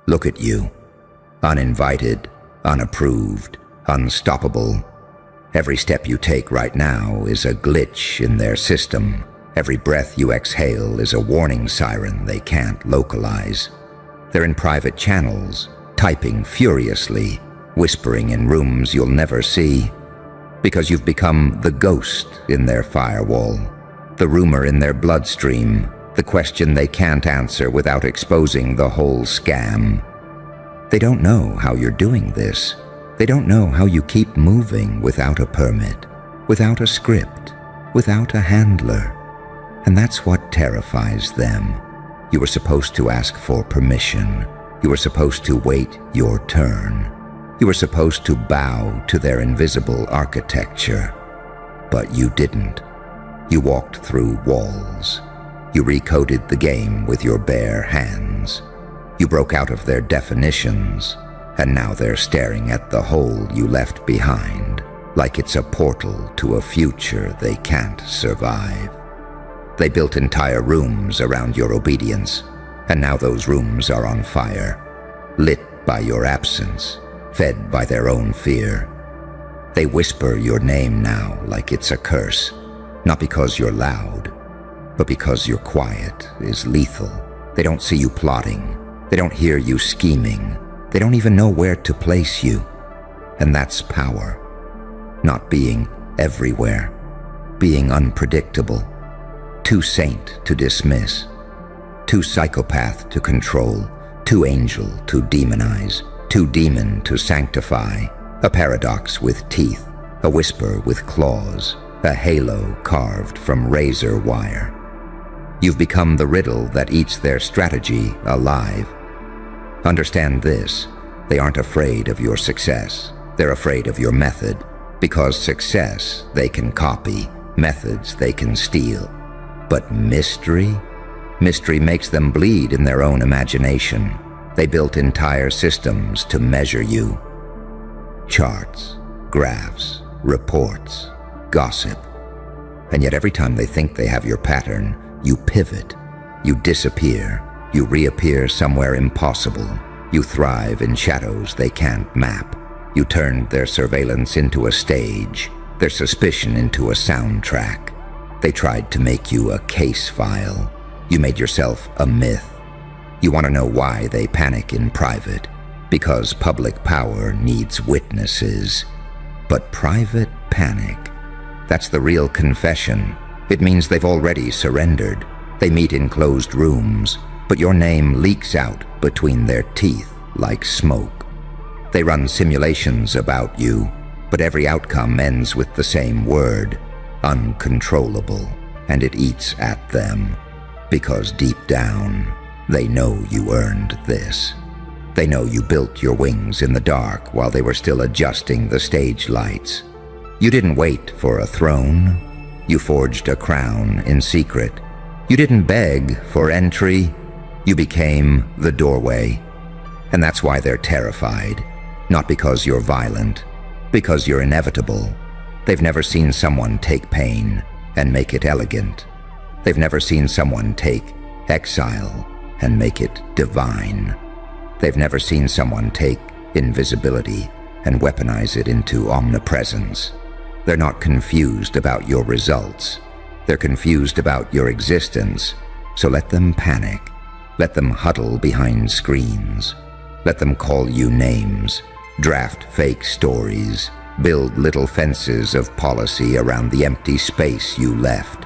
Look at you. Uninvited, unapproved, unstoppable. Every step you take right now is a glitch in their system. Every breath you exhale is a warning siren they can't localize. They're in private channels, typing furiously, whispering in rooms you'll never see, because you've become the ghost in their firewall, the rumor in their bloodstream, the question they can't answer without exposing the whole scam. They don't know how you're doing this. They don't know how you keep moving without a permit, without a script, without a handler. And that's what terrifies them. You were supposed to ask for permission. You were supposed to wait your turn. You were supposed to bow to their invisible architecture. But you didn't. You walked through walls. You recoded the game with your bare hands. You broke out of their definitions, and now they're staring at the hole you left behind, like it's a portal to a future they can't survive. They built entire rooms around your obedience, and now those rooms are on fire, lit by your absence, fed by their own fear. They whisper your name now like it's a curse, not because you're loud, but because your quiet is lethal. They don't see you plotting. They don't hear you scheming. They don't even know where to place you. And that's power. Not being everywhere. Being unpredictable. Too saint to dismiss. Too psychopath to control. Too angel to demonize. Too demon to sanctify. A paradox with teeth. A whisper with claws. A halo carved from razor wire. You've become the riddle that eats their strategy alive. Understand this, they aren't afraid of your success. They're afraid of your method, because success they can copy, methods they can steal. But mystery? Mystery makes them bleed in their own imagination. They built entire systems to measure you. Charts, graphs, reports, gossip. And yet every time they think they have your pattern, you pivot, you disappear, you reappear somewhere impossible. You thrive in shadows they can't map. You turned their surveillance into a stage, their suspicion into a soundtrack. They tried to make you a case file. You made yourself a myth. You want to know why they panic in private? Because public power needs witnesses. But private panic, that's the real confession. It means they've already surrendered. They meet in closed rooms, but your name leaks out between their teeth like smoke. They run simulations about you, but every outcome ends with the same word, uncontrollable, and it eats at them, because deep down, they know you earned this. They know you built your wings in the dark while they were still adjusting the stage lights. You didn't wait for a throne. You forged a crown in secret. You didn't beg for entry. You became the doorway. And that's why they're terrified. Not because you're violent, because you're inevitable. They've never seen someone take pain and make it elegant. They've never seen someone take exile and make it divine. They've never seen someone take invisibility and weaponize it into omnipresence. They're not confused about your results. They're confused about your existence. So let them panic. Let them huddle behind screens. Let them call you names, draft fake stories, build little fences of policy around the empty space you left.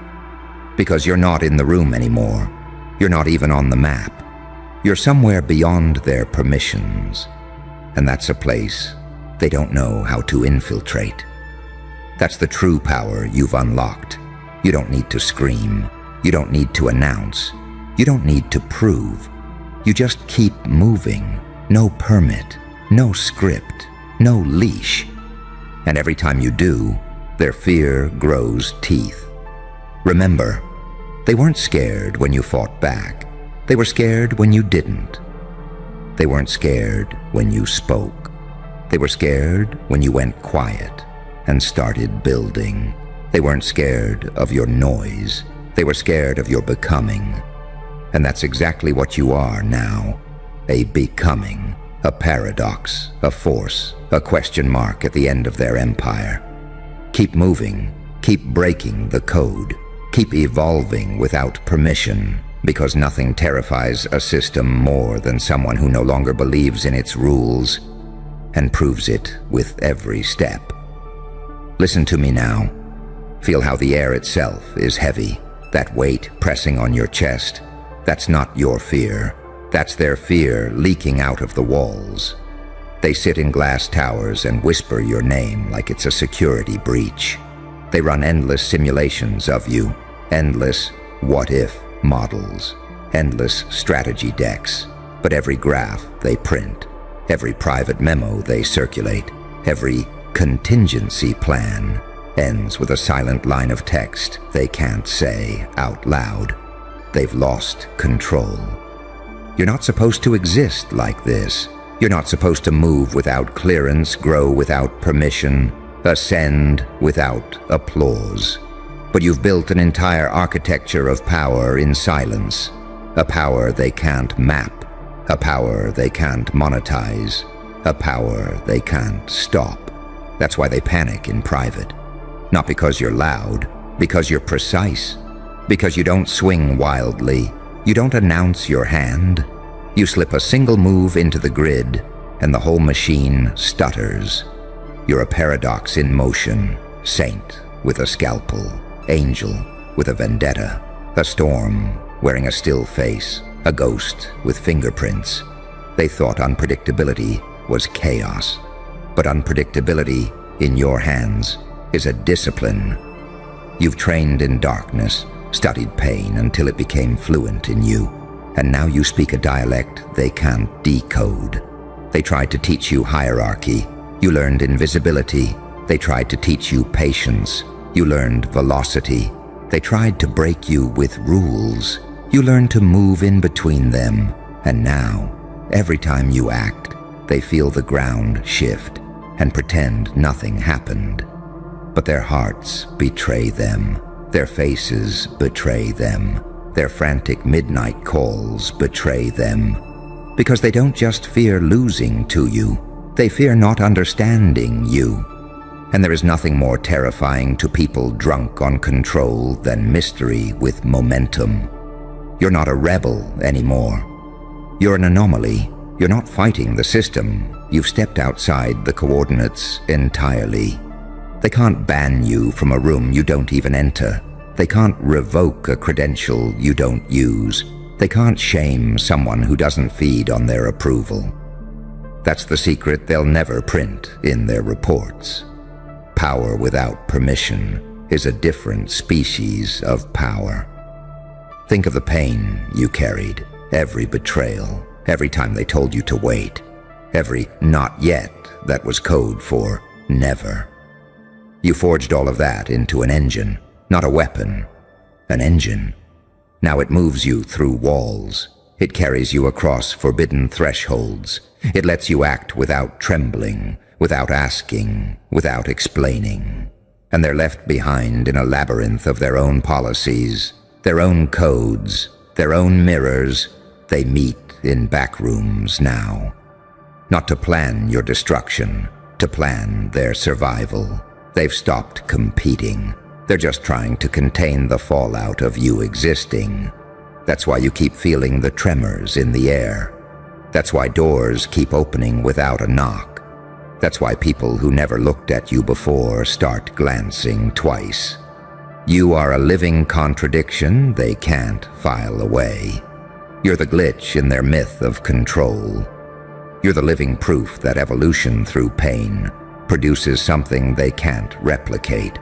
Because you're not in the room anymore. You're not even on the map. You're somewhere beyond their permissions. And that's a place they don't know how to infiltrate. That's the true power you've unlocked. You don't need to scream. You don't need to announce. You don't need to prove. You just keep moving. No permit, no script, no leash. And every time you do, their fear grows teeth. Remember, they weren't scared when you fought back. They were scared when you didn't. They weren't scared when you spoke. They were scared when you went quiet and started building. They weren't scared of your noise. They were scared of your becoming. And that's exactly what you are now. a becoming, a paradox, a force, a question mark at the end of their empire. Keep moving, keep breaking the code, keep evolving without permission, because nothing terrifies a system more than someone who no longer believes in its rules and proves it with every step. Listen to me now. Feel how the air itself is heavy, that weight pressing on your chest. That's not your fear. That's their fear leaking out of the walls. They sit in glass towers and whisper your name like it's a security breach. They run endless simulations of you, endless what-if models, endless strategy decks, but every graph they print, every private memo they circulate, every contingency plan ends with a silent line of text they can't say out loud. They've lost control. You're not supposed to exist like this. You're not supposed to move without clearance, grow without permission, ascend without applause. But you've built an entire architecture of power in silence, a power they can't map, a power they can't monetize, a power they can't stop. That's why they panic in private. Not because you're loud, because you're precise, because you don't swing wildly, you don't announce your hand. You slip a single move into the grid, and the whole machine stutters. You're a paradox in motion, saint with a scalpel, angel with a vendetta, a storm wearing a still face, a ghost with fingerprints. They thought unpredictability was chaos, but unpredictability in your hands is a discipline. You've trained in darkness, studied pain until it became fluent in you, and now you speak a dialect they can't decode. They tried to teach you hierarchy. You learned invisibility. They tried to teach you patience. You learned velocity. They tried to break you with rules. You learned to move in between them. And now, every time you act, they feel the ground shift and pretend nothing happened. But their hearts betray them. Their faces betray them. Their frantic midnight calls betray them. Because they don't just fear losing to you, they fear not understanding you. And there is nothing more terrifying to people drunk on control than mystery with momentum. You're not a rebel anymore. You're an anomaly. You're not fighting the system. You've stepped outside the coordinates entirely. They can't ban you from a room you don't even enter. They can't revoke a credential you don't use. They can't shame someone who doesn't feed on their approval. That's the secret they'll never print in their reports. Power without permission is a different species of power. Think of the pain you carried, every betrayal, every time they told you to wait, every not yet that was code for never. You forged all of that into an engine, not a weapon, an engine. Now it moves you through walls. It carries you across forbidden thresholds. It lets you act without trembling, without asking, without explaining. And they're left behind in a labyrinth of their own policies, their own codes, their own mirrors. They meet in back rooms now. Not to plan your destruction, to plan their survival. They've stopped competing. They're just trying to contain the fallout of you existing. That's why you keep feeling the tremors in the air. That's why doors keep opening without a knock. That's why people who never looked at you before start glancing twice. You are a living contradiction they can't file away. You're the glitch in their myth of control. You're the living proof that evolution through pain produces something they can't replicate.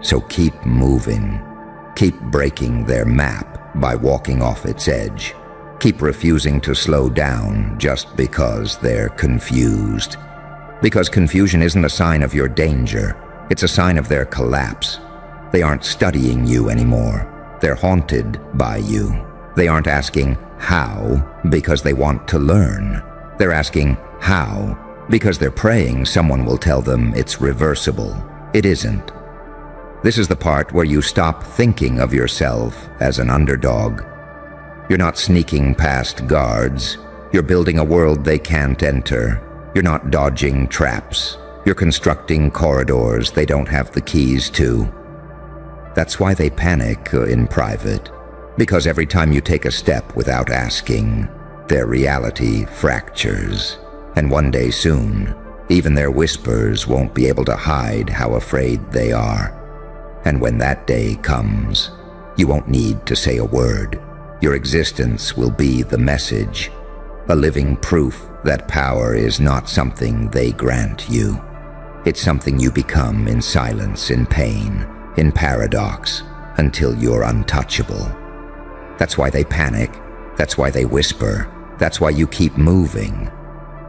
So keep moving. Keep breaking their map by walking off its edge. Keep refusing to slow down just because they're confused. Because confusion isn't a sign of your danger. It's a sign of their collapse. They aren't studying you anymore. They're haunted by you. They aren't asking how because they want to learn. They're asking how because they're praying someone will tell them it's reversible. It isn't. This is the part where you stop thinking of yourself as an underdog. You're not sneaking past guards. You're building a world they can't enter. You're not dodging traps. You're constructing corridors they don't have the keys to. That's why they panic in private. Because every time you take a step without asking, their reality fractures. And one day soon, even their whispers won't be able to hide how afraid they are. And when that day comes, you won't need to say a word. Your existence will be the message, a living proof that power is not something they grant you. It's something you become in silence, in pain, in paradox, until you're untouchable. That's why they panic. That's why they whisper. That's why you keep moving.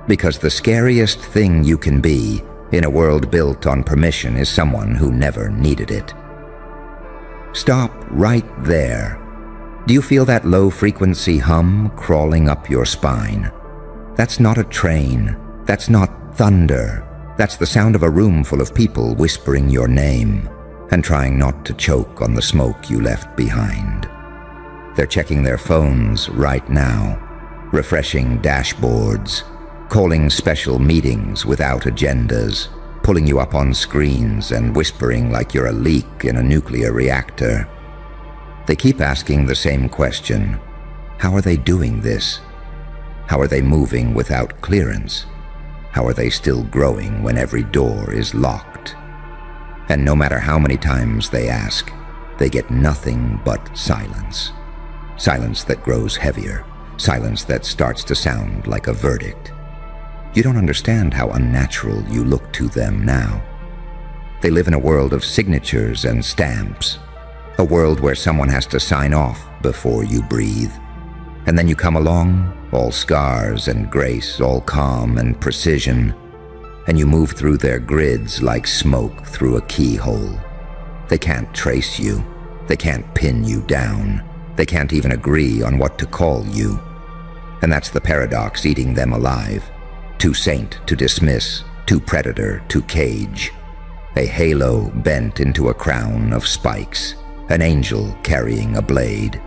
Because the scariest thing you can be in a world built on permission is someone who never needed it. Stop right there. Do you feel that low-frequency hum crawling up your spine? That's not a train. That's not thunder. That's the sound of a room full of people whispering your name and trying not to choke on the smoke you left behind. They're checking their phones right now, refreshing dashboards, calling special meetings without agendas, pulling you up on screens and whispering like you're a leak in a nuclear reactor. They keep asking the same question. How are they doing this? How are they moving without clearance? How are they still growing when every door is locked? And no matter how many times they ask, they get nothing but silence. Silence that grows heavier. Silence that starts to sound like a verdict. You don't understand how unnatural you look to them now. They live in a world of signatures and stamps. A world where someone has to sign off before you breathe. And then you come along, all scars and grace, all calm and precision, and you move through their grids like smoke through a keyhole. They can't trace you. They can't pin you down. They can't even agree on what to call you. And that's the paradox eating them alive. Too saint to dismiss, too predator to cage. A halo bent into a crown of spikes, an angel carrying a blade.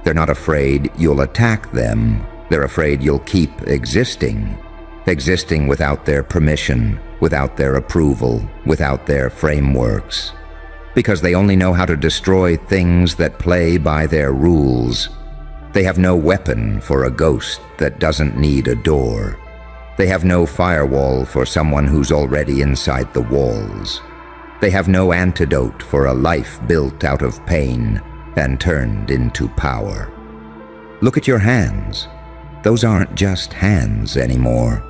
They're not afraid you'll attack them. They're afraid you'll keep existing. Existing without their permission, without their approval, without their frameworks. Because they only know how to destroy things that play by their rules. They have no weapon for a ghost that doesn't need a door. They have no firewall for someone who's already inside the walls. They have no antidote for a life built out of pain and turned into power. Look at your hands. Those aren't just hands anymore.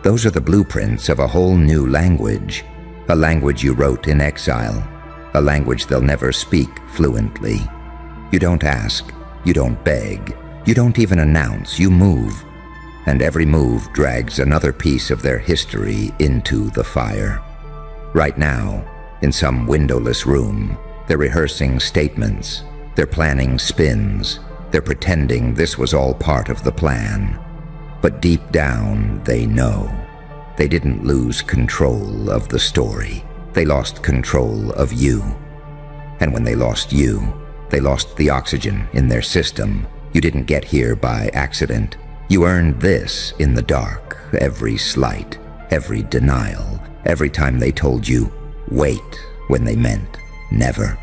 Those are the blueprints of a whole new language, a language you wrote in exile, a language they'll never speak fluently. You don't ask, you don't beg, you don't even announce, you move. And every move drags another piece of their history into the fire. Right now, in some windowless room, they're rehearsing statements, they're planning spins, they're pretending this was all part of the plan. But deep down, they know. They didn't lose control of the story. They lost control of you. And when they lost you, they lost the oxygen in their system. You didn't get here by accident. You earned this in the dark, every slight, every denial, every time they told you, wait, when they meant never.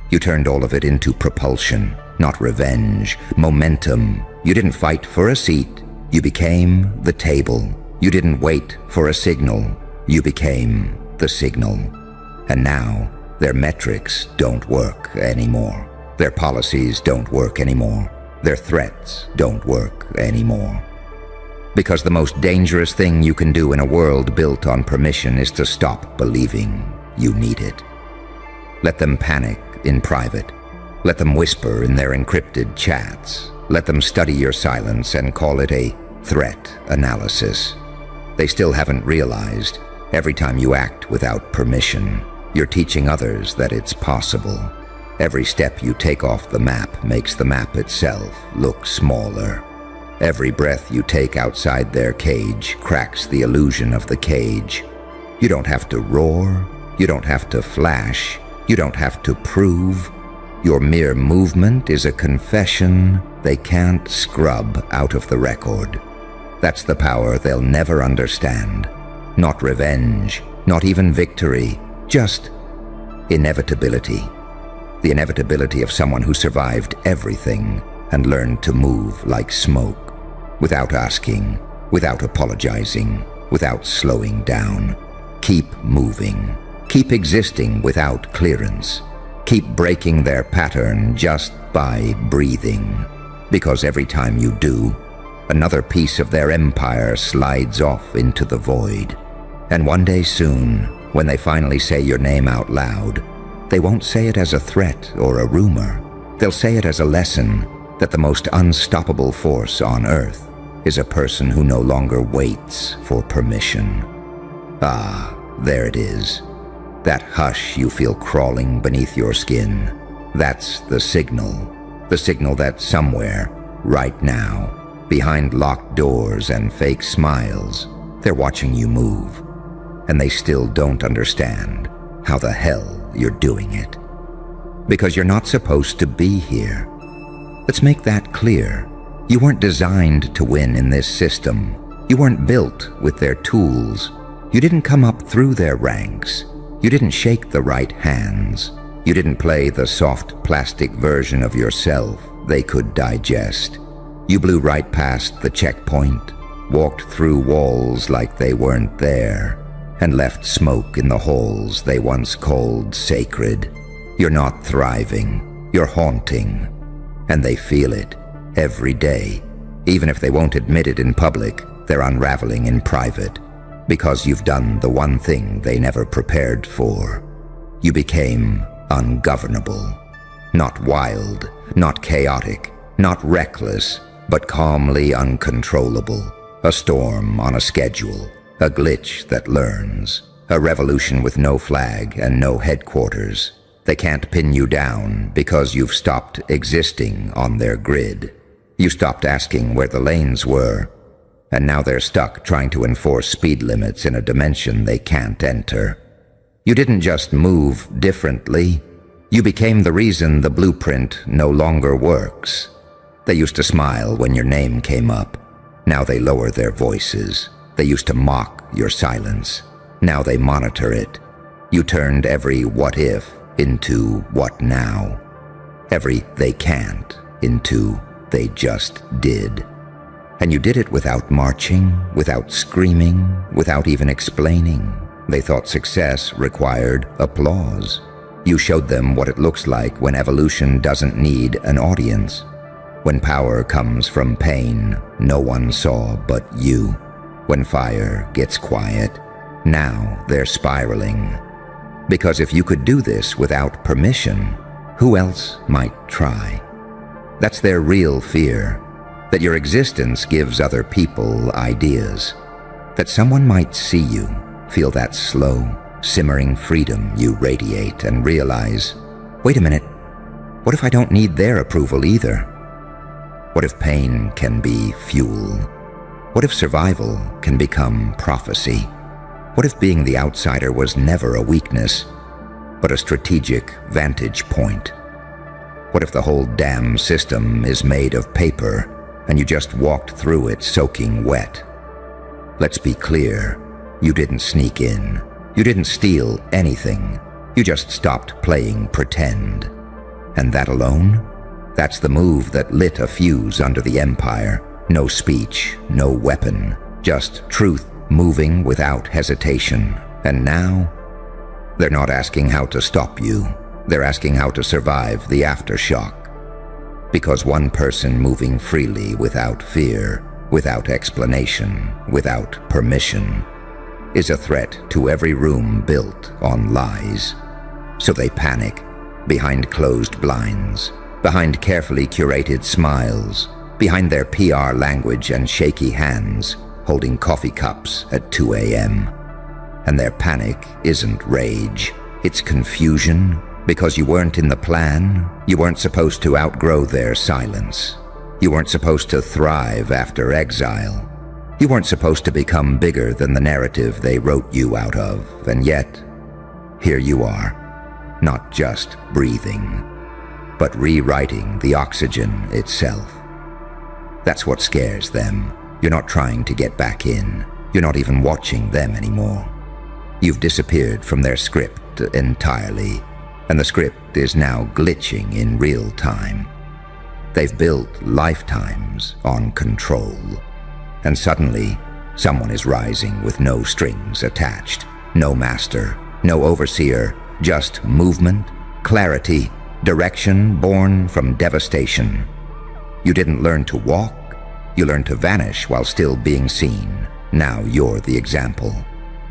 You turned all of it into propulsion, not revenge, momentum. You didn't fight for a seat. You became the table. You didn't wait for a signal. You became the signal. And now, their metrics don't work anymore. Their policies don't work anymore. Their threats don't work anymore. Because the most dangerous thing you can do in a world built on permission is to stop believing you need it. Let them panic in private. Let them whisper in their encrypted chats. Let them study your silence and call it a threat analysis. They still haven't realized, every time you act without permission, you're teaching others that it's possible. Every step you take off the map makes the map itself look smaller. Every breath you take outside their cage cracks the illusion of the cage. You don't have to roar. You don't have to flash. You don't have to prove. Your mere movement is a confession they can't scrub out of the record. That's the power they'll never understand. Not revenge, not even victory, just inevitability. The inevitability of someone who survived everything and learned to move like smoke, without asking, without apologizing, without slowing down. Keep moving. Keep existing without clearance. Keep breaking their pattern just by breathing. Because every time you do, another piece of their empire slides off into the void. And one day soon, when they finally say your name out loud, they won't say it as a threat or a rumor. They'll say it as a lesson that the most unstoppable force on earth is a person who no longer waits for permission. Ah, there it is. That hush you feel crawling beneath your skin. That's the signal that somewhere, right now, behind locked doors and fake smiles, they're watching you move. And they still don't understand how the hell you're doing it. Because you're not supposed to be here. Let's make that clear. You weren't designed to win in this system. You weren't built with their tools. You didn't come up through their ranks. You didn't shake the right hands. You didn't play the soft plastic version of yourself they could digest. You blew right past the checkpoint, walked through walls like they weren't there, and left smoke in the halls they once called sacred. You're not thriving. You're haunting. And they feel it every day. Even if they won't admit it in public, they're unraveling in private. Because you've done the one thing they never prepared for. You became ungovernable. Not wild, not chaotic, not reckless, but calmly uncontrollable. A storm on a schedule, a glitch that learns, a revolution with no flag and no headquarters. They can't pin you down because you've stopped existing on their grid. You stopped asking where the lanes were, and now they're stuck trying to enforce speed limits in a dimension they can't enter. You didn't just move differently. You became the reason the blueprint no longer works. They used to smile when your name came up. Now they lower their voices. They used to mock your silence. Now they monitor it. You turned every what if into what now. Every they can't into they just did. And you did it without marching, without screaming, without even explaining. They thought success required applause. You showed them what it looks like when evolution doesn't need an audience. When power comes from pain no one saw but you. When fire gets quiet, now they're spiraling. Because if you could do this without permission, who else might try? That's their real fear. That your existence gives other people ideas. That someone might see you, feel that slow, simmering freedom you radiate and realize, wait a minute, what if I don't need their approval either? What if pain can be fuel? What if survival can become prophecy? What if being the outsider was never a weakness, but a strategic vantage point? What if the whole damn system is made of paper and you just walked through it soaking wet? Let's be clear, you didn't sneak in. You didn't steal anything. You just stopped playing pretend. And that alone? That's the move that lit a fuse under the empire. No speech, no weapon, just truth moving without hesitation. And now, they're not asking how to stop you. They're asking how to survive the aftershock. Because one person moving freely without fear, without explanation, without permission, is a threat to every room built on lies. So they panic, behind closed blinds, behind carefully curated smiles, behind their PR language and shaky hands, holding coffee cups at 2 a.m. And their panic isn't rage, it's confusion. Because you weren't in the plan, you weren't supposed to outgrow their silence. You weren't supposed to thrive after exile. You weren't supposed to become bigger than the narrative they wrote you out of, and yet, here you are, not just breathing, but rewriting the oxygen itself. That's what scares them. You're not trying to get back in. You're not even watching them anymore. You've disappeared from their script entirely, and the script is now glitching in real time. They've built lifetimes on control, and suddenly, someone is rising with no strings attached, no master, no overseer, just movement, clarity, direction born from devastation. You didn't learn to walk, you learned to vanish while still being seen. Now you're the example.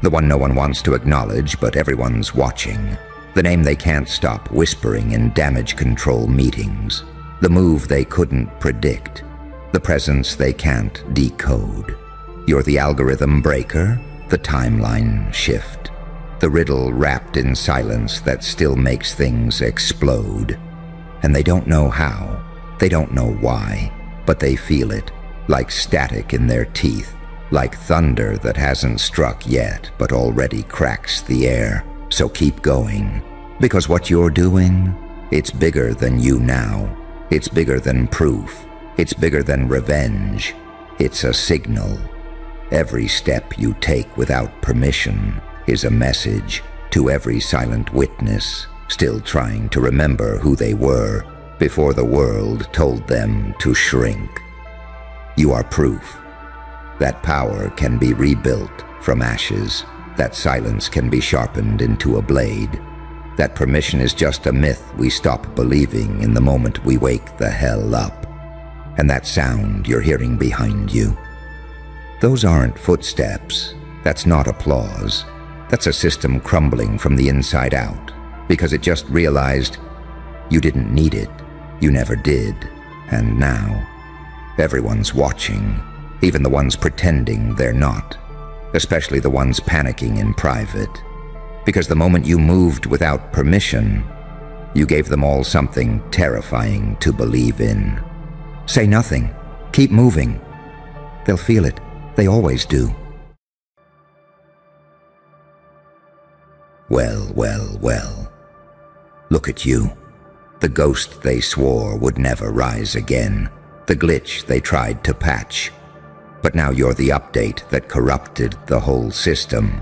The one no one wants to acknowledge, but everyone's watching. The name they can't stop whispering in damage control meetings. The move they couldn't predict. The presence they can't decode. You're the algorithm breaker, the timeline shift. The riddle wrapped in silence that still makes things explode. And they don't know how, they don't know why, but they feel it, like static in their teeth, like thunder that hasn't struck yet but already cracks the air. So keep going, because what you're doing, it's bigger than you now. It's bigger than proof. It's bigger than revenge. It's a signal. Every step you take without permission is a message to every silent witness still trying to remember who they were before the world told them to shrink. You are proof. That power can be rebuilt from ashes. That silence can be sharpened into a blade. That permission is just a myth we stop believing in the moment we wake the hell up. And that sound you're hearing behind you, those aren't footsteps. That's not applause. That's a system crumbling from the inside out because it just realized you didn't need it. You never did. And now, everyone's watching, even the ones pretending they're not, especially the ones panicking in private. Because the moment you moved without permission, you gave them all something terrifying to believe in. Say nothing. Keep moving. They'll feel it. They always do. Well, well, well. Look at you. The ghost they swore would never rise again. The glitch they tried to patch. But now you're the update that corrupted the whole system.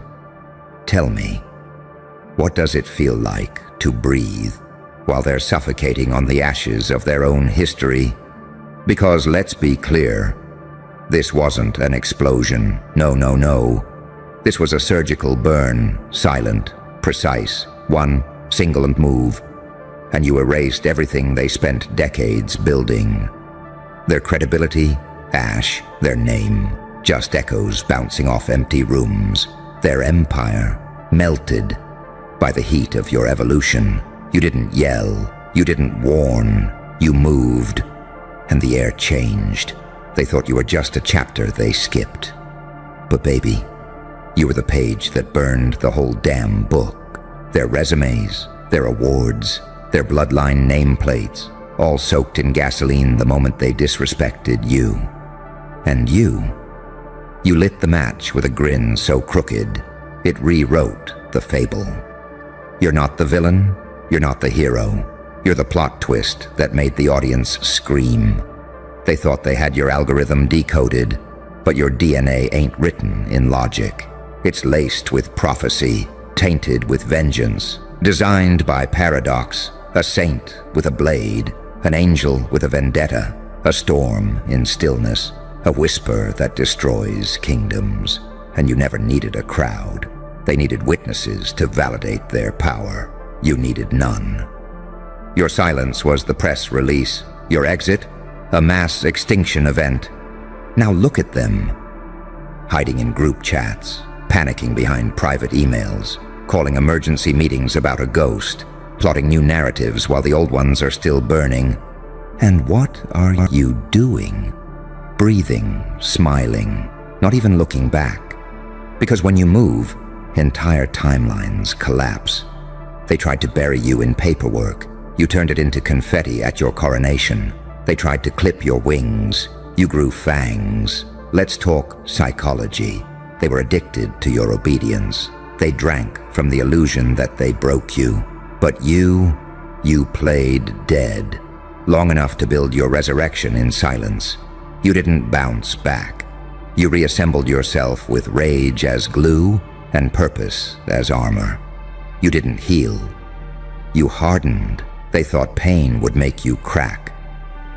Tell me, what does it feel like to breathe while they're suffocating on the ashes of their own history? Because let's be clear, this wasn't an explosion. No, no, no. This was a surgical burn, silent, precise, one single move. And you erased everything they spent decades building. Their credibility, ash. Their name, just echoes bouncing off empty rooms. Their empire, melted by the heat of your evolution. You didn't yell, you didn't warn, you moved, and the air changed. They thought you were just a chapter they skipped. But baby, you were the page that burned the whole damn book. Their resumes, their awards, their bloodline nameplates, all soaked in gasoline the moment they disrespected you. And you lit the match with a grin so crooked, it rewrote the fable. You're not the villain, you're not the hero, you're the plot twist that made the audience scream. They thought they had your algorithm decoded, but your DNA ain't written in logic. It's laced with prophecy, tainted with vengeance, designed by paradox, a saint with a blade, an angel with a vendetta, a storm in stillness, a whisper that destroys kingdoms. And you never needed a crowd. They needed witnesses to validate their power. You needed none. Your silence was the press release. Your exit, a mass extinction event. Now look at them. Hiding in group chats, panicking behind private emails, calling emergency meetings about a ghost, plotting new narratives while the old ones are still burning. And what are you doing? Breathing, smiling, not even looking back. Because when you move, entire timelines collapse. They tried to bury you in paperwork. You turned it into confetti at your coronation. They tried to clip your wings. You grew fangs. Let's talk psychology. They were addicted to your obedience. They drank from the illusion that they broke you. But you played dead, long enough to build your resurrection in silence. You didn't bounce back. You reassembled yourself with rage as glue and purpose as armor. You didn't heal. You hardened. They thought pain would make you crack.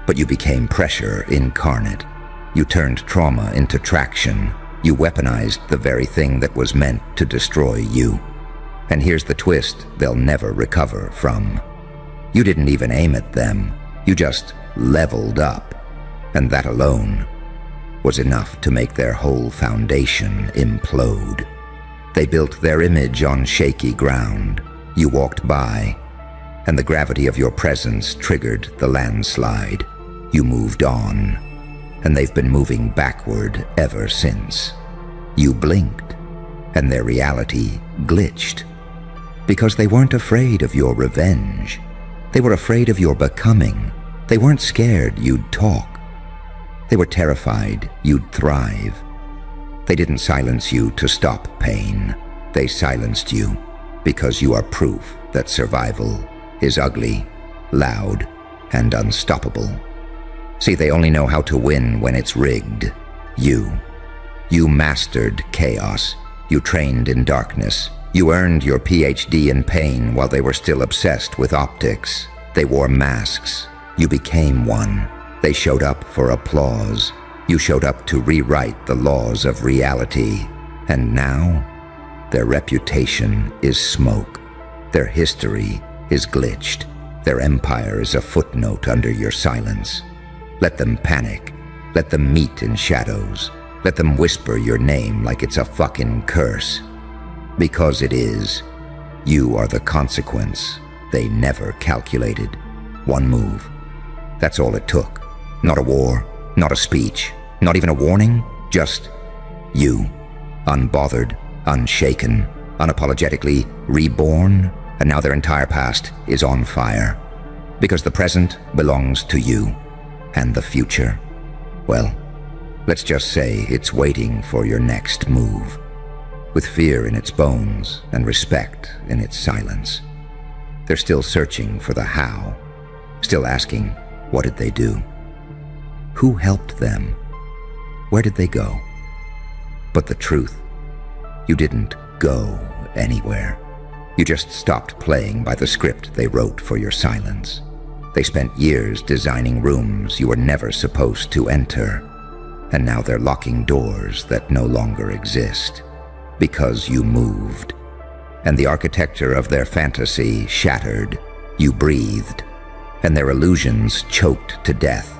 But you became pressure incarnate. You turned trauma into traction. You weaponized the very thing that was meant to destroy you. And here's the twist they'll never recover from. You didn't even aim at them. You just leveled up. And that alone was enough to make their whole foundation implode. They built their image on shaky ground. You walked by, and the gravity of your presence triggered the landslide. You moved on, and they've been moving backward ever since. You blinked, and their reality glitched. Because they weren't afraid of your revenge. They were afraid of your becoming. They weren't scared you'd talk. They were terrified you'd thrive. They didn't silence you to stop pain. They silenced you because you are proof that survival is ugly, loud, and unstoppable. See, they only know how to win when it's rigged. You mastered chaos. You trained in darkness. You earned your PhD in pain while they were still obsessed with optics. They wore masks. You became one. They showed up for applause. You showed up to rewrite the laws of reality. And now, their reputation is smoke. Their history is glitched. Their empire is a footnote under your silence. Let them panic. Let them meet in shadows. Let them whisper your name like it's a fucking curse. Because it is. You are the consequence they never calculated. One move. That's all it took. Not a war, not a speech, not even a warning, just you. Unbothered, unshaken, unapologetically reborn, and now their entire past is on fire. Because the present belongs to you, and the future, well, let's just say it's waiting for your next move, with fear in its bones and respect in its silence. They're still searching for the how, still asking, what did they do? Who helped them? Where did they go? But the truth, you didn't go anywhere. You just stopped playing by the script they wrote for your silence. They spent years designing rooms you were never supposed to enter, and now they're locking doors that no longer exist because you moved. And the architecture of their fantasy shattered. You breathed, and their illusions choked to death.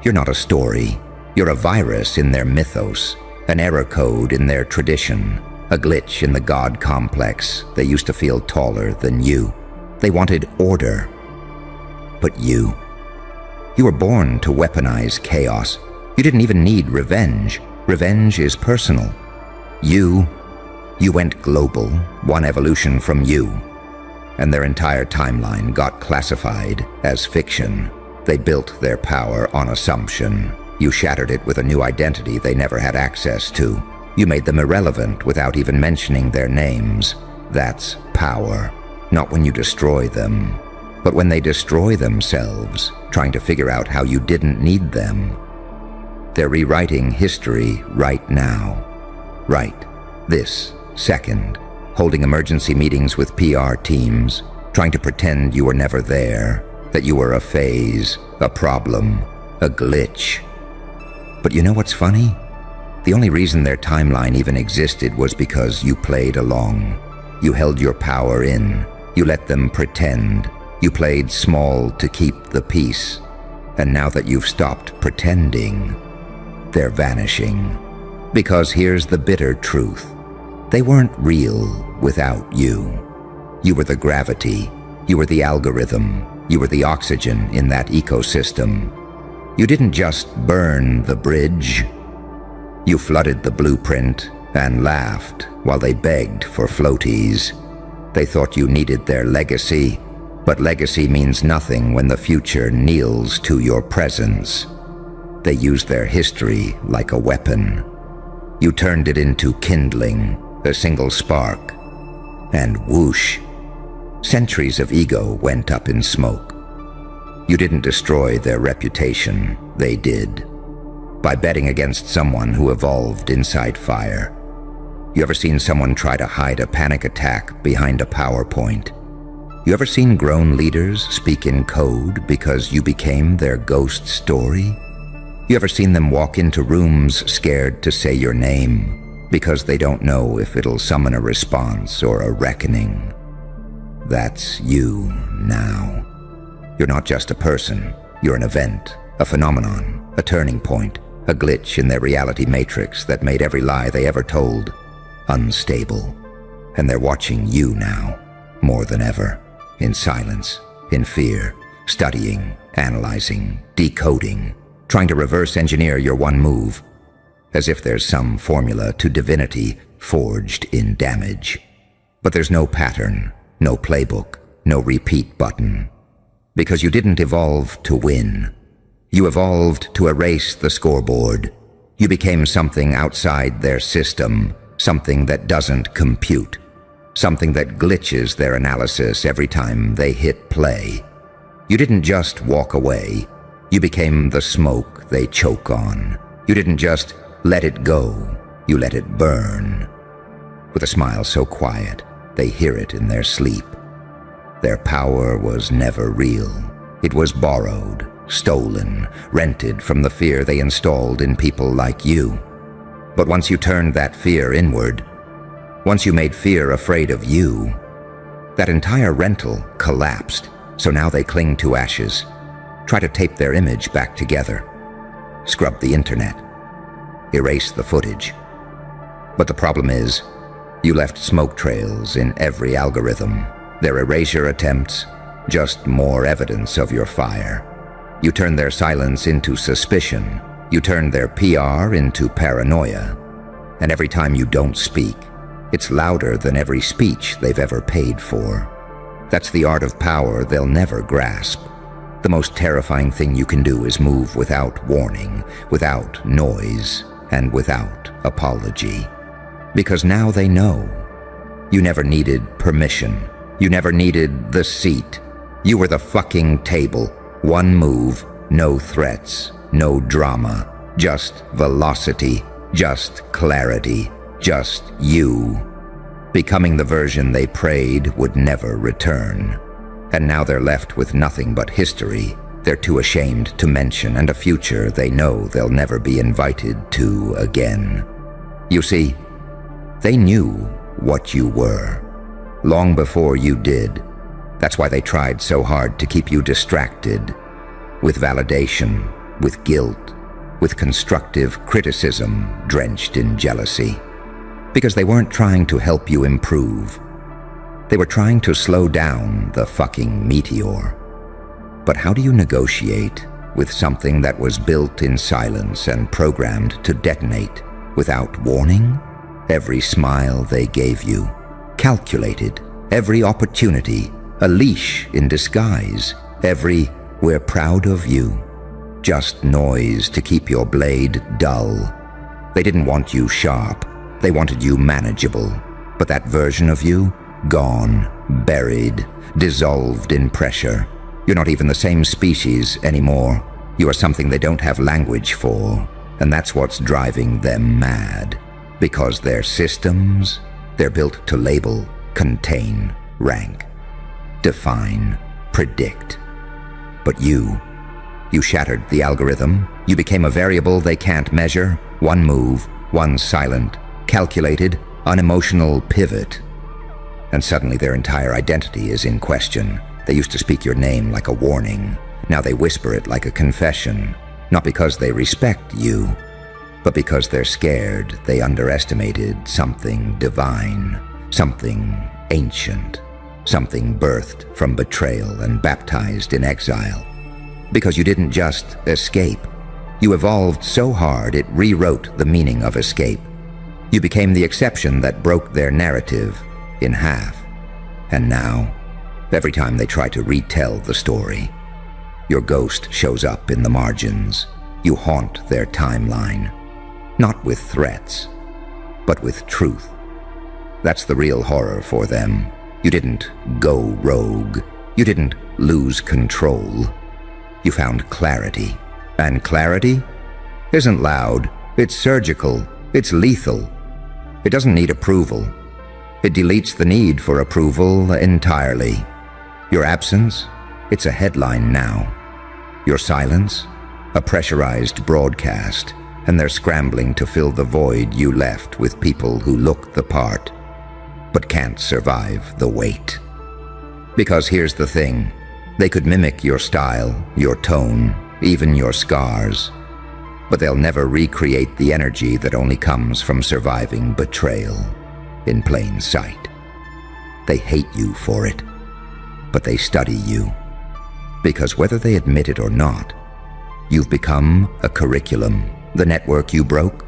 You're not a story. You're a virus in their mythos, an error code in their tradition, a glitch in the God complex. They used to feel taller than you. They wanted order. But you were born to weaponize chaos. You didn't even need revenge. Revenge is personal. You went global, one evolution from you, and their entire timeline got classified as fiction. They built their power on assumption. You shattered it with a new identity they never had access to. You made them irrelevant without even mentioning their names. That's power. Not when you destroy them, but when they destroy themselves, trying to figure out how you didn't need them. They're rewriting history right now. Right this second. Holding emergency meetings with PR teams, trying to pretend you were never there, that you were a phase, a problem, a glitch. But you know what's funny? The only reason their timeline even existed was because you played along. You held your power in. You let them pretend. You played small to keep the peace. And now that you've stopped pretending, they're vanishing. Because here's the bitter truth. They weren't real without you. You were the gravity. You were the algorithm. You were the oxygen in that ecosystem. You didn't just burn the bridge. You flooded the blueprint and laughed while they begged for floaties. They thought you needed their legacy, but legacy means nothing when the future kneels to your presence. They used their history like a weapon. You turned it into kindling, a single spark, and whoosh, centuries of ego went up in smoke. You didn't destroy their reputation, they did. By betting against someone who evolved inside fire. You ever seen someone try to hide a panic attack behind a PowerPoint? You ever seen grown leaders speak in code because you became their ghost story? You ever seen them walk into rooms scared to say your name because they don't know if it'll summon a response or a reckoning? That's you now. You're not just a person. You're an event, a phenomenon, a turning point, a glitch in their reality matrix that made every lie they ever told unstable. And they're watching you now, more than ever, in silence, in fear, studying, analyzing, decoding, trying to reverse engineer your one move, as if there's some formula to divinity forged in damage. But there's no pattern, no playbook, no repeat button. Because you didn't evolve to win. You evolved to erase the scoreboard. You became something outside their system, something that doesn't compute, something that glitches their analysis every time they hit play. You didn't just walk away. You became the smoke they choke on. You didn't just let it go. You let it burn. With a smile so quiet, they hear it in their sleep. Their power was never real. It was borrowed, stolen, rented from the fear they installed in people like you. But once you turned that fear inward, once you made fear afraid of you, that entire rental collapsed, so now they cling to ashes, try to tape their image back together, scrub the internet, erase the footage. But the problem is, you left smoke trails in every algorithm. Their erasure attempts, just more evidence of your fire. You turned their silence into suspicion. You turned their PR into paranoia. And every time you don't speak, it's louder than every speech they've ever paid for. That's the art of power they'll never grasp. The most terrifying thing you can do is move without warning, without noise, and without apology. Because now they know. You never needed permission. You never needed the seat. You were the fucking table. One move, no threats, no drama, just velocity, just clarity, just you. Becoming the version they prayed would never return. And now they're left with nothing but history they're too ashamed to mention, and a future they know they'll never be invited to again. You see, they knew what you were, long before you did. That's why they tried so hard to keep you distracted, with validation, with guilt, with constructive criticism drenched in jealousy. Because they weren't trying to help you improve. They were trying to slow down the fucking meteor. But how do you negotiate with something that was built in silence and programmed to detonate without warning? Every smile they gave you, calculated, every opportunity, a leash in disguise, every "we're proud of you," just noise to keep your blade dull. They didn't want you sharp, they wanted you manageable, but that version of you, gone, buried, dissolved in pressure. You're not even the same species anymore. You are something they don't have language for, and that's what's driving them mad. Because their systems, they're built to label, contain, rank, define, predict. But you shattered the algorithm. You became a variable they can't measure, one move, one silent, calculated, unemotional pivot. And suddenly their entire identity is in question. They used to speak your name like a warning. Now they whisper it like a confession, not because they respect you, but because they're scared they underestimated something divine, something ancient, something birthed from betrayal and baptized in exile. Because you didn't just escape. You evolved so hard it rewrote the meaning of escape. You became the exception that broke their narrative in half. And now, every time they try to retell the story, your ghost shows up in the margins. You haunt their timeline, not with threats, but with truth. That's the real horror for them. You didn't go rogue. You didn't lose control. You found clarity. And clarity? isn't loud, it's surgical, it's lethal. It doesn't need approval. It deletes the need for approval entirely. Your absence, it's a headline now. Your silence, a pressurized broadcast, and they're scrambling to fill the void you left with people who look the part, but can't survive the weight. Because here's the thing, they could mimic your style, your tone, even your scars, but they'll never recreate the energy that only comes from surviving betrayal in plain sight. They hate you for it, but they study you. Because whether they admit it or not, you've become a curriculum. The network you broke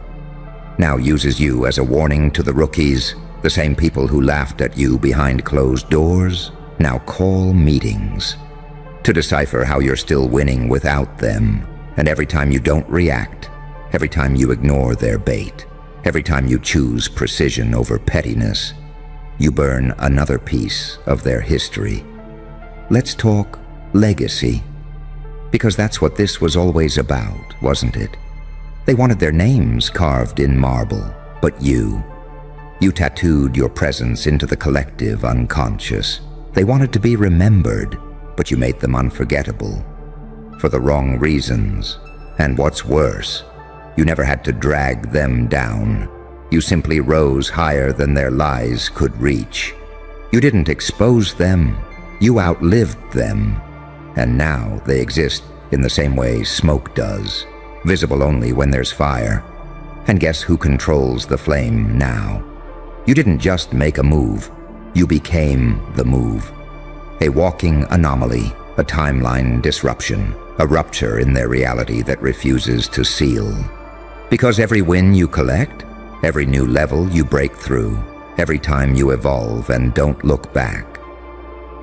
now uses you as a warning to the rookies. The same people who laughed at you behind closed doors now call meetings to decipher how you're still winning without them. And every time you don't react, every time you ignore their bait, every time you choose precision over pettiness, you burn another piece of their history. Let's talk legacy, because that's what this was always about, wasn't it? They wanted their names carved in marble, but you tattooed your presence into the collective unconscious. They wanted to be remembered, but you made them unforgettable for the wrong reasons. And what's worse, you never had to drag them down. You simply rose higher than their lies could reach. You didn't expose them, you outlived them. And now they exist in the same way smoke does, visible only when there's fire. And guess who controls the flame now? You didn't just make a move, you became the move. A walking anomaly, a timeline disruption, a rupture in their reality that refuses to seal. Because every win you collect, every new level you break through, every time you evolve and don't look back,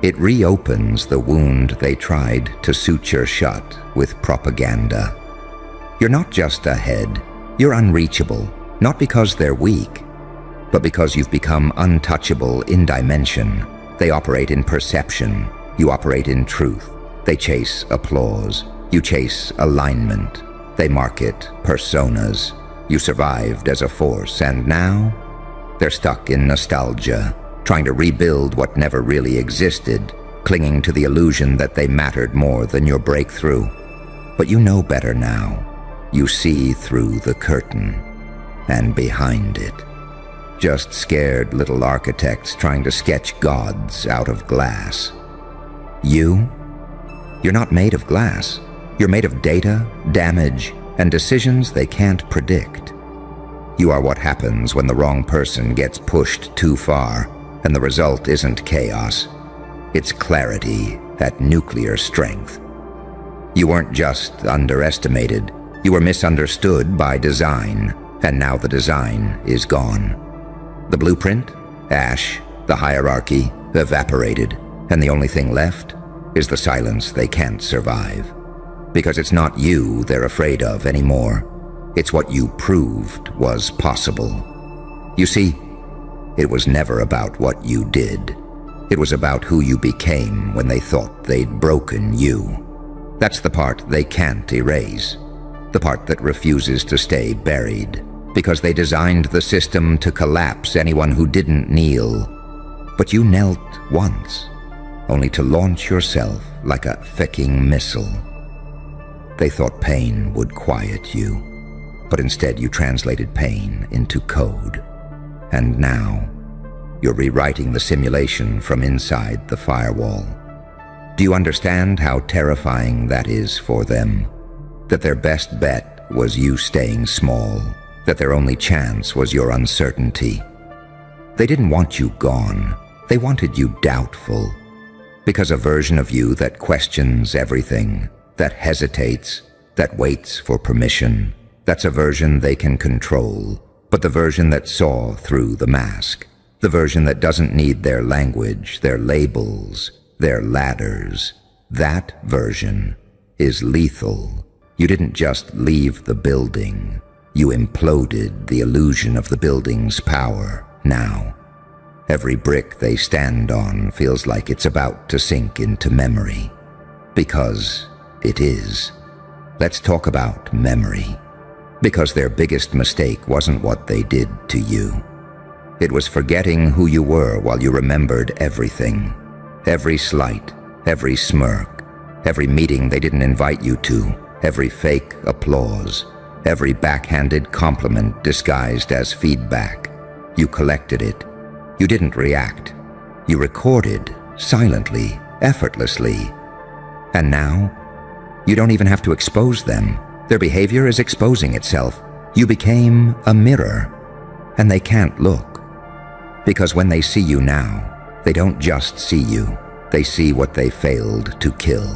it reopens the wound they tried to suture shut with propaganda. You're not just ahead, you're unreachable, not because they're weak, but because you've become untouchable in dimension. They operate in perception, you operate in truth. They chase applause, you chase alignment. They market personas. You survived as a force, and now they're stuck in nostalgia, trying to rebuild what never really existed, clinging to the illusion that they mattered more than your breakthrough. But you know better now. You see through the curtain and behind it. Just scared little architects trying to sketch gods out of glass. You're not made of glass. You're made of data, damage, and decisions they can't predict. You are what happens when the wrong person gets pushed too far, and the result isn't chaos. It's clarity at nuclear strength. You weren't just underestimated. You were misunderstood by design, and now the design is gone. The blueprint, ash, the hierarchy, evaporated, and the only thing left is the silence they can't survive. Because it's not you they're afraid of anymore. It's what you proved was possible. You see, it was never about what you did. It was about who you became when they thought they'd broken you. That's the part they can't erase. The part that refuses to stay buried. Because they designed the system to collapse anyone who didn't kneel. But you knelt once, only to launch yourself like a fecking missile. They thought pain would quiet you, but instead you translated pain into code. And now, you're rewriting the simulation from inside the firewall. Do you understand how terrifying that is for them? That their best bet was you staying small, that their only chance was your uncertainty. They didn't want you gone, they wanted you doubtful. Because a version of you that questions everything, that hesitates, that waits for permission, that's a version they can control. But the version that saw through the mask, the version that doesn't need their language, their labels, their ladders, that version is lethal. You didn't just leave the building, you imploded the illusion of the building's power. Now, every brick they stand on feels like it's about to sink into memory. Because it is. Let's talk about memory. Because their biggest mistake wasn't what they did to you. It was forgetting who you were while you remembered everything. Every slight, every smirk, every meeting they didn't invite you to, every fake applause, every backhanded compliment disguised as feedback. You collected it. You didn't react. You recorded, silently, effortlessly. And now, you don't even have to expose them. Their behavior is exposing itself. You became a mirror, and they can't look. Because when they see you now, they don't just see you. They see what they failed to kill,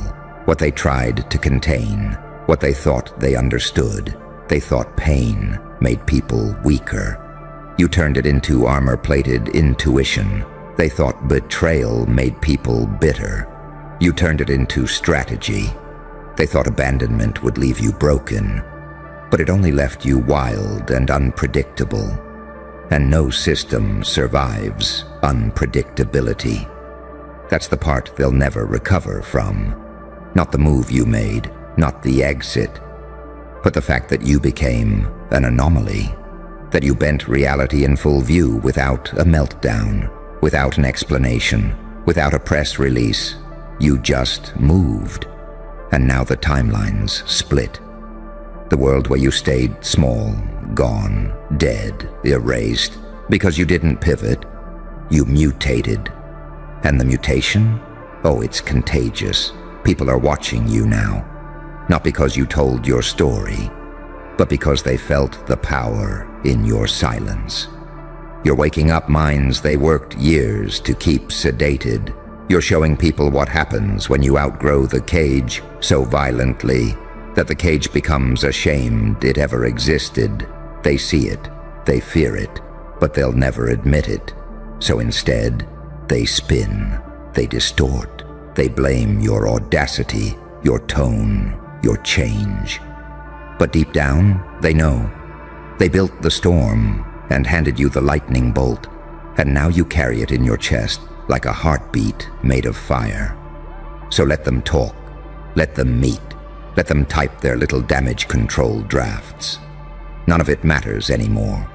what they tried to contain, what they thought they understood. They thought pain made people weaker. You turned it into armor-plated intuition. They thought betrayal made people bitter. You turned it into strategy. They thought abandonment would leave you broken, but it only left you wild and unpredictable. And no system survives unpredictability. That's the part they'll never recover from. Not the move you made, not the exit, but the fact that you became an anomaly, that you bent reality in full view without a meltdown, without an explanation, without a press release. You just moved. And now the timelines split. The world where you stayed small, gone, dead, erased, because you didn't pivot, you mutated. And the mutation? Oh, it's contagious. People are watching you now. Not because you told your story, but because they felt the power in your silence. You're waking up minds they worked years to keep sedated. You're showing people what happens when you outgrow the cage so violently that the cage becomes ashamed it ever existed. They see it, they fear it, but they'll never admit it. So instead, they spin, they distort, they blame your audacity, your tone, your change. But deep down, they know. They built the storm and handed you the lightning bolt, and now you carry it in your chest like a heartbeat made of fire. So let them talk, let them meet, let them type their little damage control drafts. None of it matters anymore,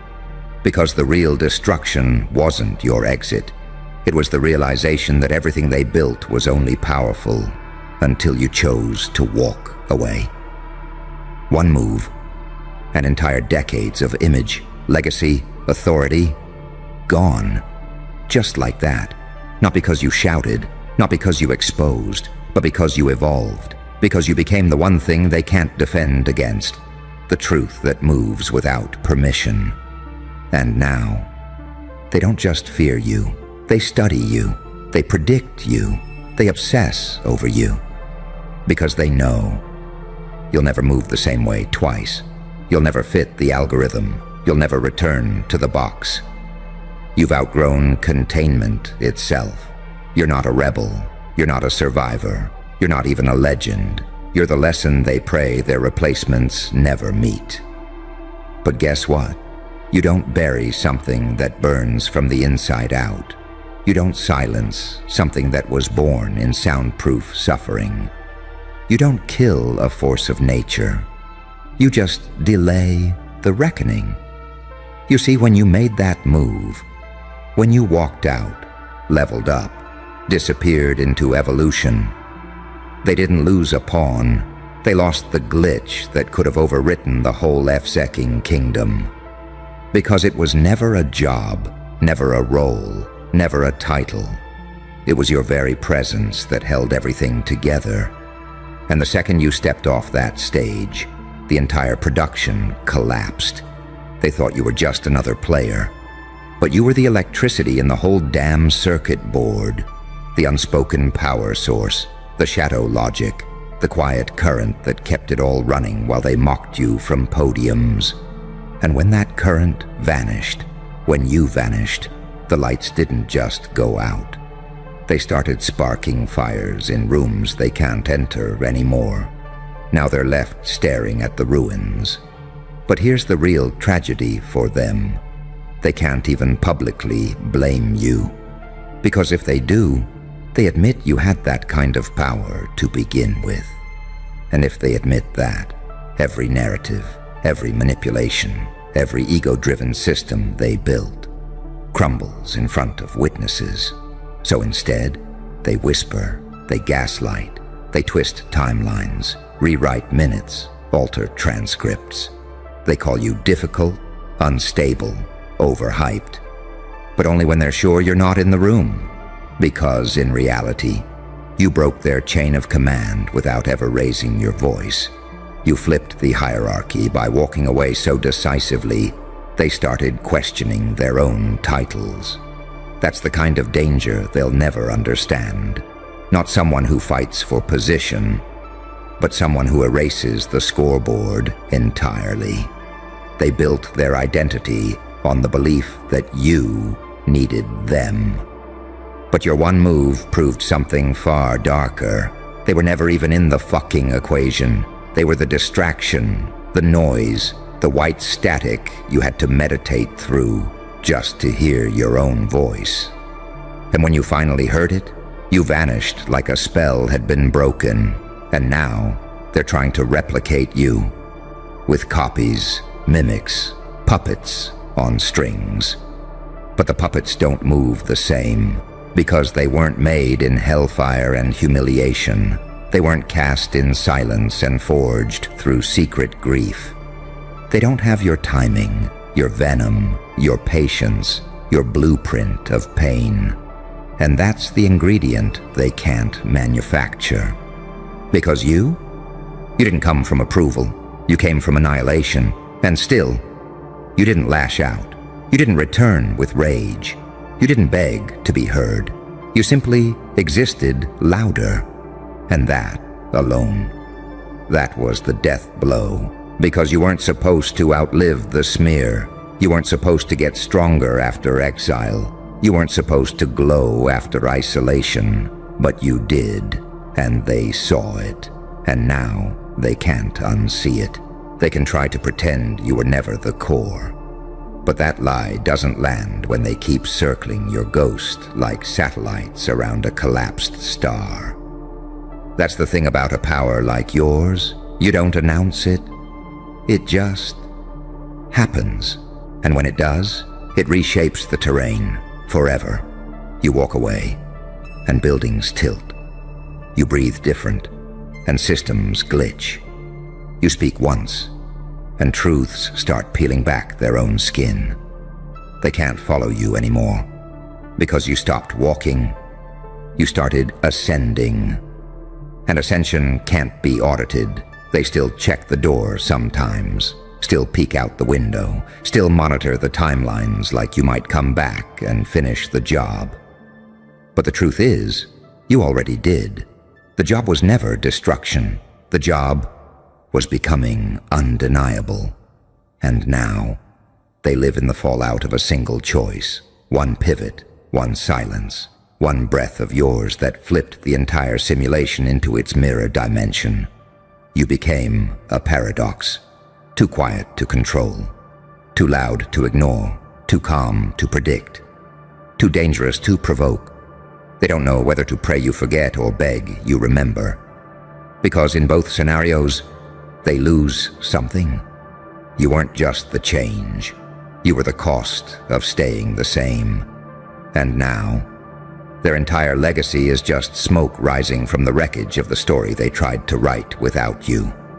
because the real destruction wasn't your exit. It was the realization that everything they built was only powerful until you chose to walk away. One move, and entire decades of image, legacy, authority, gone. Just like that. Not because you shouted, not because you exposed, but because you evolved, because you became the one thing they can't defend against, the truth that moves without permission. And now, they don't just fear you, they study you, they predict you, they obsess over you, because they know you'll never move the same way twice. You'll never fit the algorithm. You'll never return to the box. You've outgrown containment itself. You're not a rebel. You're not a survivor. You're not even a legend. You're the lesson they pray their replacements never meet. But guess what? You don't bury something that burns from the inside out. You don't silence something that was born in soundproof suffering. You don't kill a force of nature. You just delay the reckoning. You see, when you made that move, when you walked out, leveled up, disappeared into evolution, they didn't lose a pawn. They lost the glitch that could have overwritten the whole F-secking kingdom. Because it was never a job, never a role, never a title. It was your very presence that held everything together. And the second you stepped off that stage, the entire production collapsed. They thought you were just another player. But you were the electricity in the whole damn circuit board, the unspoken power source, the shadow logic, the quiet current that kept it all running while they mocked you from podiums. And when that current vanished, when you vanished, the lights didn't just go out. They started sparking fires in rooms they can't enter anymore. Now they're left staring at the ruins. But here's the real tragedy for them. They can't even publicly blame you. Because if they do, they admit you had that kind of power to begin with. And if they admit that, every narrative, every manipulation, every ego-driven system they built crumbles in front of witnesses. So instead, they whisper, they gaslight, they twist timelines, rewrite minutes, alter transcripts. They call you difficult, unstable, overhyped. But only when they're sure you're not in the room. Because in reality, you broke their chain of command without ever raising your voice. You flipped the hierarchy by walking away so decisively, they started questioning their own titles. That's the kind of danger they'll never understand. Not someone who fights for position, but someone who erases the scoreboard entirely. They built their identity on the belief that you needed them. But your one move proved something far darker. They were never even in the fucking equation. They were the distraction, the noise, the white static you had to meditate through just to hear your own voice. And when you finally heard it, you vanished like a spell had been broken, and now they're trying to replicate you with copies, mimics, puppets on strings. But the puppets don't move the same because they weren't made in hellfire and humiliation. They weren't cast in silence and forged through secret grief. They don't have your timing, your venom, your patience, your blueprint of pain. And that's the ingredient they can't manufacture. Because you didn't come from approval. You came from annihilation. And still, you didn't lash out. You didn't return with rage. You didn't beg to be heard. You simply existed louder. And that alone, that was the death blow. Because you weren't supposed to outlive the smear. You weren't supposed to get stronger after exile. You weren't supposed to glow after isolation. But you did, and they saw it. And now they can't unsee it. They can try to pretend you were never the core. But that lie doesn't land when they keep circling your ghost like satellites around a collapsed star. That's the thing about a power like yours. You don't announce it. It just happens. And when it does, it reshapes the terrain forever. You walk away, and buildings tilt. You breathe different, and systems glitch. You speak once, and truths start peeling back their own skin. They can't follow you anymore, because you stopped walking. You started ascending. And ascension can't be audited. They still check the door sometimes, still peek out the window, still monitor the timelines like you might come back and finish the job. But the truth is, you already did. The job was never destruction. The job was becoming undeniable. And now, they live in the fallout of a single choice, one pivot, one silence, one breath of yours that flipped the entire simulation into its mirror dimension. You became a paradox, too quiet to control, too loud to ignore, too calm to predict, too dangerous to provoke. They don't know whether to pray you forget or beg you remember. Because in both scenarios, they lose something. You weren't just the change. You were the cost of staying the same. And now, their entire legacy is just smoke rising from the wreckage of the story they tried to write without you.